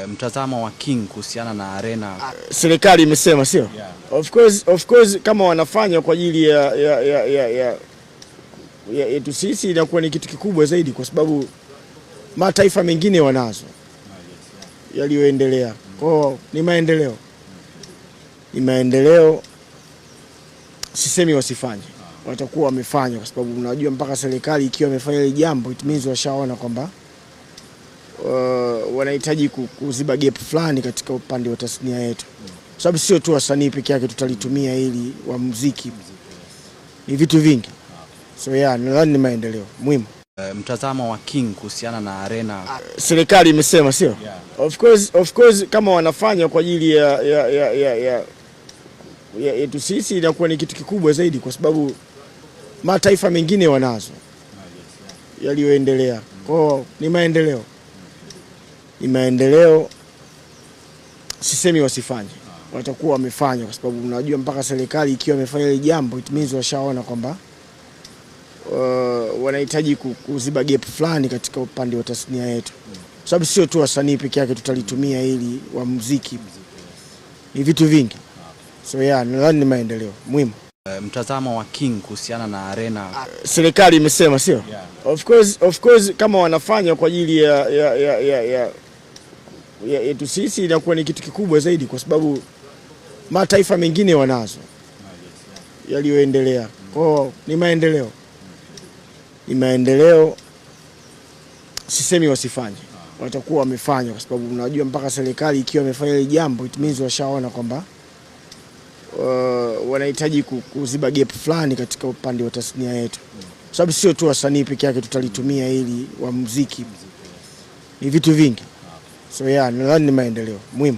Mtazamo wa King kuhusiana na arena. Serikali imesema sio? Yeah. Of course kama wanafanya kwa ajili ya yetu sisi inakuwa ni kitu kikubwa zaidi, kwa sababu mataifa mengine wanazo yaliyoendelea. Kwa ni maendeleo, sisemi wasifanye, watakuwa wamefanya, kwa sababu unajua mpaka serikali ikiwa imefanya ile jambo it means washaona kwamba wanahitaji kuziba gap fulani katika upande wa tasnia yetu, sababu sio tu wasanii peke yake tutalitumia ili wa muziki, ni vitu vingi. So nadhani ni maendeleo muhimu. Mtazamo wa King kuhusiana na arena. Serikali imesema sio? Yeah. Of course kama wanafanya kwa ajili ya yetu sisi inakuwa ni kitu kikubwa zaidi, kwa sababu mataifa mengine wanazo yaliyoendelea. Kwa ni maendeleo, sisemi wasifanye, watakuwa wamefanya, kwa sababu unajua mpaka serikali ikiwa imefanya ile jambo it means washaona kwamba wanahitaji kuziba gap fulani katika upande wa tasnia yetu, sababu sio tu wasanii peke yake tutalitumia ili wa muziki, ni vitu vingi. So nadhani ni maendeleo muhimu. Mtazamo wa King kuhusiana na arena. Serikali imesema sio? Yeah. Of course kama wanafanya kwa ajili ya yetu sisi inakuwa ni kitu kikubwa zaidi, kwa sababu mataifa mengine wanazo yaliyoendelea. Kwa ni maendeleo, sisemi wasifanye, watakuwa wamefanya, kwa sababu unajua mpaka serikali ikiwa imefanya ile jambo it means washaona kwamba wanahitaji kuziba gap fulani katika upande wa tasnia yetu, sababu sio tu wasanii peke yake tutalitumia ili wa muziki, ni vitu vingi. So nadhani ni maendeleo muhimu.